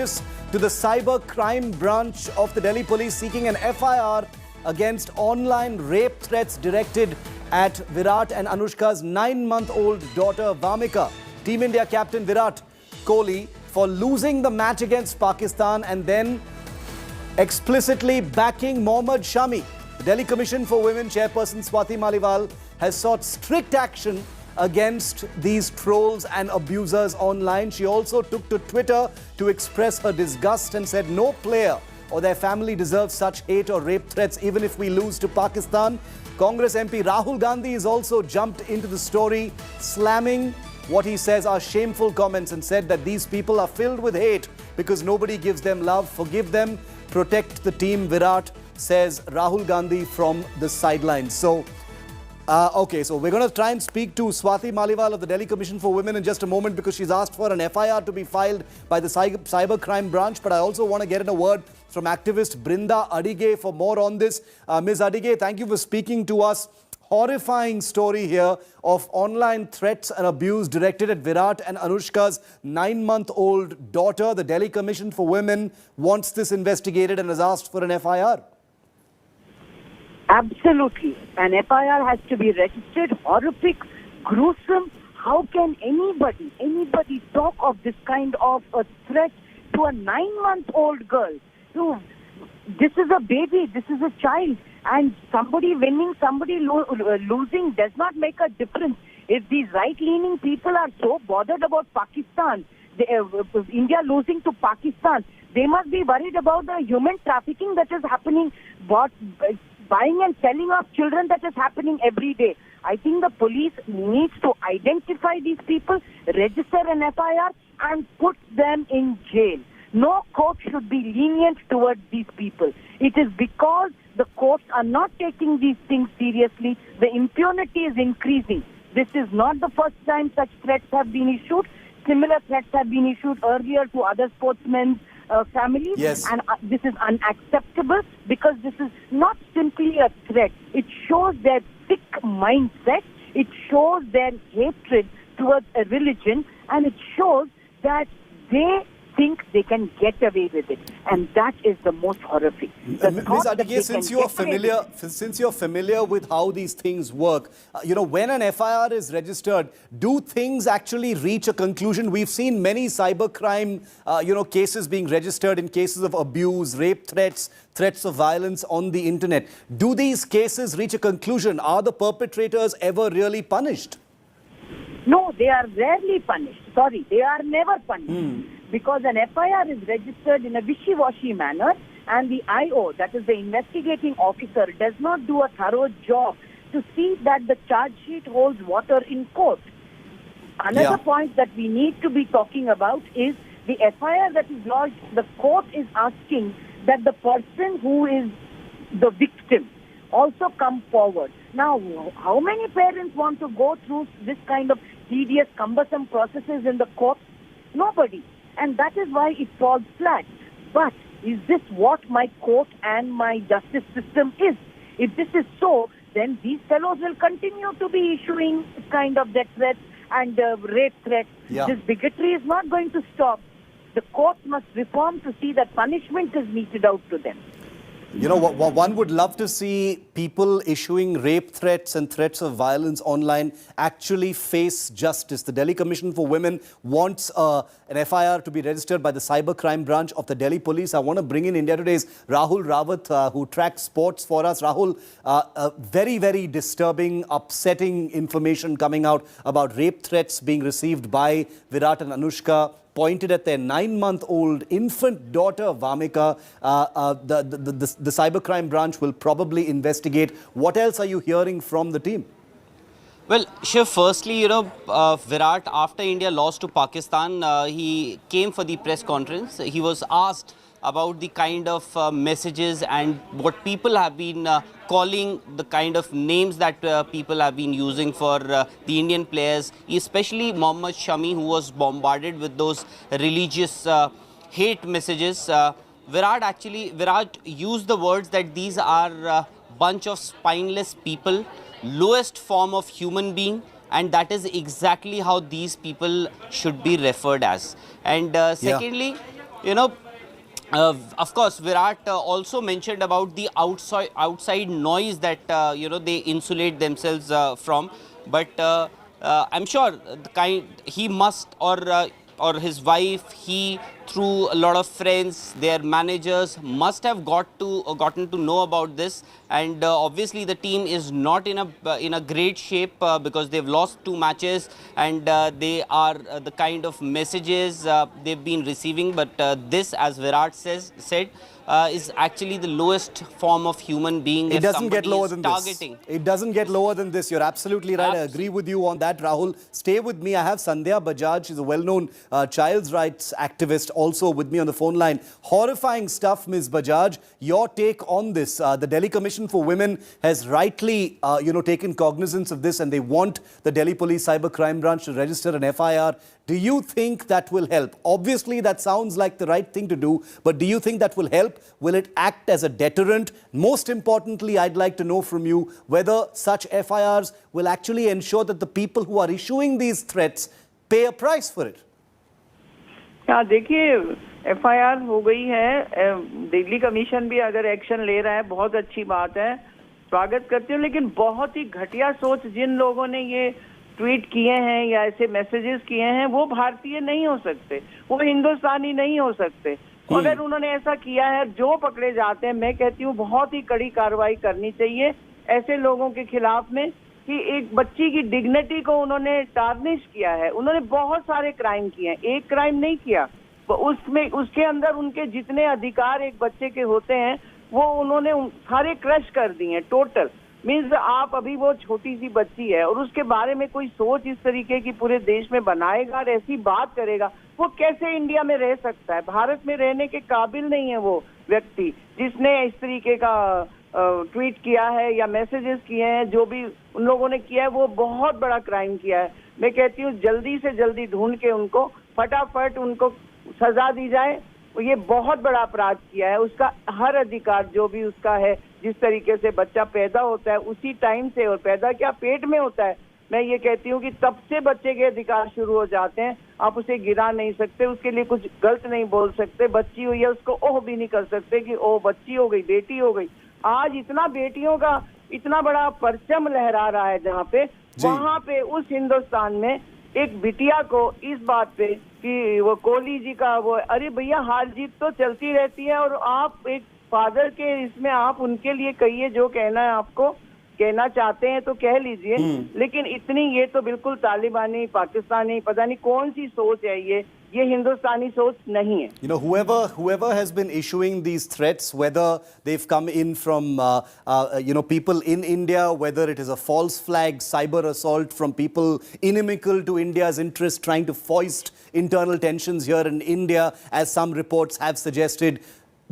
To the cyber crime branch of the Delhi police seeking an FIR against online rape threats directed at Virat and Anushka's 9-month-old daughter Vamika. Team India captain Virat Kohli for losing the match against Pakistan and then explicitly backing Mohammad Shami. The Delhi Commission for Women chairperson Swati Maliwal has sought strict action against these trolls and abusers online. She also took to Twitter to express her disgust and said no player or their family deserves such hate or rape threats even if we lose to Pakistan. Congress MP Rahul Gandhi has also jumped into the story, slamming what he says are shameful comments and said that these people are filled with hate because nobody gives them love. Forgive them, protect the team, Virat, says Rahul Gandhi from the sidelines. So we're going to try and speak to Swati Maliwal of the Delhi Commission for Women in just a moment because she's asked for an FIR to be filed by the cyber crime branch. But I also want to get in a word from activist Brinda Adige for more on this. Ms. Adige, thank you for speaking to us. Horrifying story here of online threats and abuse directed at Virat and Anushka's 9-month-old daughter. The Delhi Commission for Women wants this investigated and has asked for an FIR. Absolutely. An FIR has to be registered. Horrific, gruesome. How can anybody talk of this kind of a threat to a 9-month-old girl? This is a baby. This is a child. And somebody winning, somebody losing does not make a difference. If these right-leaning people are so bothered about Pakistan, India losing to Pakistan, they must be worried about the human trafficking that is happening, buying and selling of children that is happening every day. I think the police needs to identify these people, register an FIR and put them in jail. No court should be lenient towards these people. It is because the courts are not taking these things seriously. The impunity is increasing. This is not the first time such threats have been issued. Similar threats have been issued earlier to other sportsmen's families. Yes. And this is unacceptable because this is not simply a threat. It shows their sick mindset. It shows their hatred towards a religion. And it shows that they think they can get away with it, and that is the most horrific. Ms. Adige, since you're familiar with how these things work, when an FIR is registered, do things actually reach a conclusion? We've seen many cybercrime, cases being registered in cases of abuse, rape threats, threats of violence on the internet. Do these cases reach a conclusion? Are the perpetrators ever really punished? No, they are rarely punished. Sorry, they are never punished. Because an FIR is registered in a wishy-washy manner and the IO, that is the investigating officer, does not do a thorough job to see that the charge sheet holds water in court. Another point that we need to be talking about is the FIR that is lodged. The court is asking that the person who is the victim also come forward. Now, how many parents want to go through this kind of tedious, cumbersome processes in the court? Nobody. And that is why it falls flat. But is this what my court and my justice system is? If this is so, then these fellows will continue to be issuing kind of death threats and rape threats. This bigotry is not going to stop. The court must reform to see that punishment is meted out to them. One would love to see people issuing rape threats and threats of violence online actually face justice. The Delhi Commission for Women wants an FIR to be registered by the cybercrime branch of the Delhi police. I want to bring in India Today's Rahul Rawat, who tracks sports for us. Rahul, very, very disturbing, upsetting information coming out about rape threats being received by Virat and Anushka, pointed at their 9-month-old infant daughter, Vamika. The cybercrime branch will probably investigate. What else are you hearing from the team? Well, Shiv, firstly, Virat, after India lost to Pakistan, he came for the press conference. He was asked about the kind of messages and what people have been calling, the kind of names that people have been using for the Indian players, especially Mohammad Shami, who was bombarded with those religious hate messages. Virat used the words that these are a bunch of spineless people, lowest form of human being, and that is exactly how these people should be referred as. And secondly, you know, of course, Virat also mentioned about the outside noise that they insulate themselves from. But I'm sure the kind he must or his wife, he through a lot of friends, their managers must have gotten to know about this. And obviously the team is not in a great shape because they've lost 2 matches, and they are the kind of messages they've been receiving. But this, as Virat said, is actually the lowest form of human being. It If doesn't get somebody lower is than targeting. this. It doesn't get lower than this. You're absolutely right. I agree with you on that, Rahul. Stay with me. I have Sandhya Bajaj. She's a well-known child's rights activist, also with me on the phone line. Horrifying stuff, Ms. Bajaj. Your take on this? The Delhi Commission for Women has rightly, taken cognizance of this, and they want the Delhi Police Cyber Crime Branch to register an FIR. Do you think that will help? Obviously, that sounds like the right thing to do, but do you think that will help? Will it act as a deterrent? Most importantly, I'd like to know from you whether such FIRs will actually ensure that the people who are issuing these threats pay a price for it. हाँ, देखिए FIR हो गई है, Delhi commission भी अगर action ले रहा है बहुत अच्छी बात है, स्वागत करती हूँ। लेकिन बहुत ही घटिया सोच जिन लोगों ने ये ट्वीट किए हैं या ऐसे मैसेजेस किए हैं, वो भारतीय नहीं हो सकते, वो हिंदुस्तानी नहीं हो सकते। अगर उन्होंने ऐसा किया है, जो पकड़े जाते हैं, मैं कहती हूँ बहुत ही कड़ी कार्रवाई करनी चाहिए ऐसे लोगों के खिलाफ में कि एक बच्ची की डिग्निटी को उन्होंने टार्निश किया है। उन्होंने बहुत सारे क्राइम किए हैं, एक क्राइम नहीं किया, उसमें उसके अंदर उनके जितने अधिकार एक बच्चे के होते हैं वो उन्होंने सारे क्रश कर दिए हैं टोटल। मीन्स आप अभी वो छोटी सी बच्ची है और उसके बारे में कोई सोच इस तरीके की पूरे देश में बनाएगा और ऐसी बात करेगा, वो कैसे इंडिया में रह सकता है? भारत में रहने के काबिल नहीं है वो व्यक्ति जिसने इस तरीके का ट्वीट किया है या मैसेजेस किए हैं। जो भी उन लोगों ने किया है वो बहुत बड़ा क्राइम किया है। मैं कहती हूँ जल्दी से जल्दी ढूंढ के उनको फटाफट उनको सजा दी जाए। ये बहुत बड़ा अपराध किया है, उसका हर अधिकार जो भी उसका है, जिस तरीके से बच्चा पैदा होता है उसी टाइम से, और पैदा क्या पेट में होता है, मैं ये कहती हूँ कि तब से बच्चे के अधिकार शुरू हो जाते हैं। आप उसे गिरा नहीं सकते, उसके लिए कुछ गलत नहीं बोल सकते। बच्ची हुई है उसको ओह भी नहीं कर सकते कि ओह बच्ची हो गई, बेटी हो गई। आज इतना बेटियों का इतना बड़ा परचम लहरा रहा है जहाँ पे, वहां पे उस हिंदुस्तान में एक बिटिया को इस बात पे कि वो कोहली जी का वो, अरे भैया हार जीत तो चलती रहती है, और आप एक फादर के इसमें आप उनके लिए कहिए जो कहना है, आपको कहना चाहते हैं तो कह लीजिए। लेकिन इतनी ये तो बिल्कुल तालिबानी पाकिस्तानी पता नहीं कौन सी सोच है, ये हिंदुस्तानी सोच नहीं है। You know, whoever has been issuing these threats, whether they've come in from people in India, whether it is a false flag cyber assault from people inimical to India's interest, trying to foist internal tensions here in India, as some reports have suggested,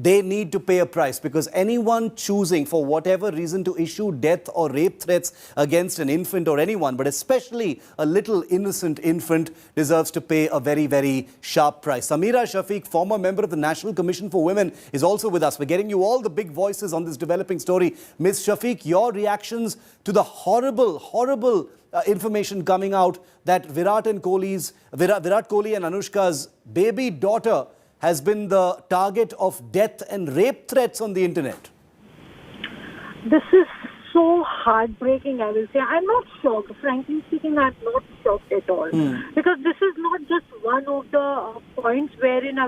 they need to pay a price, because anyone choosing for whatever reason to issue death or rape threats against an infant or anyone, but especially a little innocent infant, deserves to pay a very, very sharp price. Sameera Shafiq, former member of the National Commission for Women, is also with us. We're getting you all the big voices on this developing story. Ms. Shafiq, your reactions to the horrible information coming out that Virat Kohli and Anushka's baby daughter has been the target of death and rape threats on the internet. This is so heartbreaking, I will say. I'm not shocked. Frankly speaking, I'm not shocked at all. Because this is not just one of the points wherein,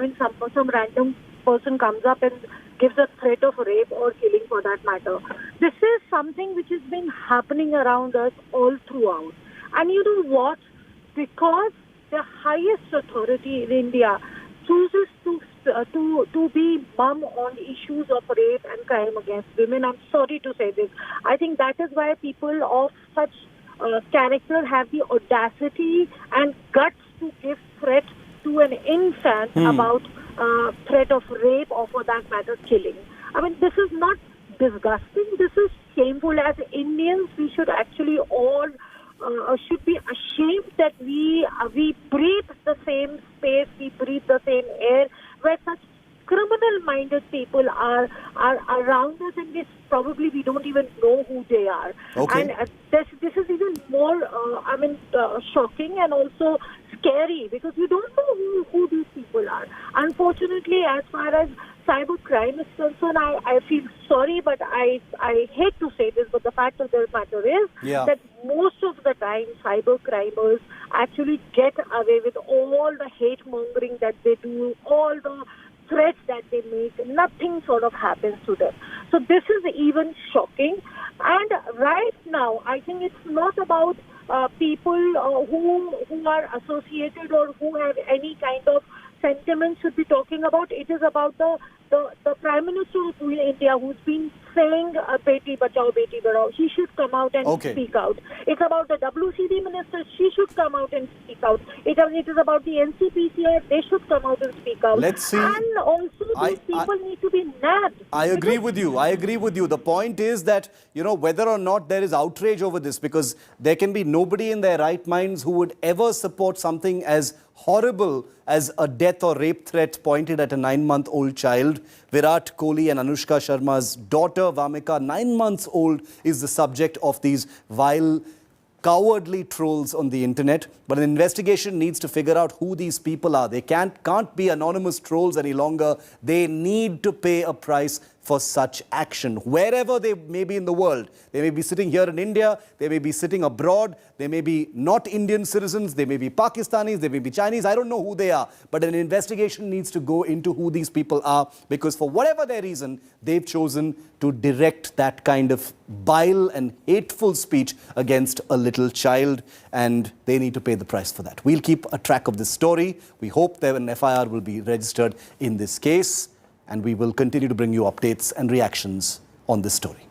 some random person comes up and gives a threat of rape or killing for that matter. This is something which has been happening around us all throughout. And you know what? Because the highest authority in India chooses to be mum on issues of rape and crime against women. I'm sorry to say this. I think that is why people of such character have the audacity and guts to give threats to an infant about threat of rape or, for that matter, killing. This is not disgusting. This is shameful. As Indians, we should actually all should be ashamed that we breathe the same space, we breathe the same air, where such criminal-minded people are around us, and we don't even know who they are. Okay. And this is even more, shocking and also scary because you don't know who these people are. Unfortunately, as far as cyber crime is concerned, I feel sorry, but I hate to say this, but the fact of the matter is that most of the time cyber crimers actually get away with all the hate mongering that they do, all the threats that they make. Nothing sort of happens to them. So this is even shocking. And right now, I think it's not about people who are associated or who have any kind of sentiment should be talking about. It is about the Prime Minister of India, who's been saying Beti Bachao, Beti Padhao. She should come out and speak out. It's about the WCD minister. She should come out and speak out. It is about the NCPCI. They should come out and speak out. Let's see. And also these people need to be nabbed. I agree with you. I agree with you. The point is that, you know, whether or not there is outrage over this, because there can be nobody in their right minds who would ever support something as horrible as a death or rape threat pointed at a 9-month-old child. Virat Kohli and Anushka Sharma's daughter, Vamika, 9 months old, is the subject of these vile, cowardly trolls on the internet. But an investigation needs to figure out who these people are. They can't be anonymous trolls any longer. They need to pay a price for such action, wherever they may be in the world. They may be sitting here in India, they may be sitting abroad, they may be not Indian citizens, they may be Pakistanis, they may be Chinese, I don't know who they are. But an investigation needs to go into who these people are, because for whatever their reason, they've chosen to direct that kind of bile and hateful speech against a little child, and they need to pay the price for that. We'll keep a track of this story. We hope that an FIR will be registered in this case, and we will continue to bring you updates and reactions on this story.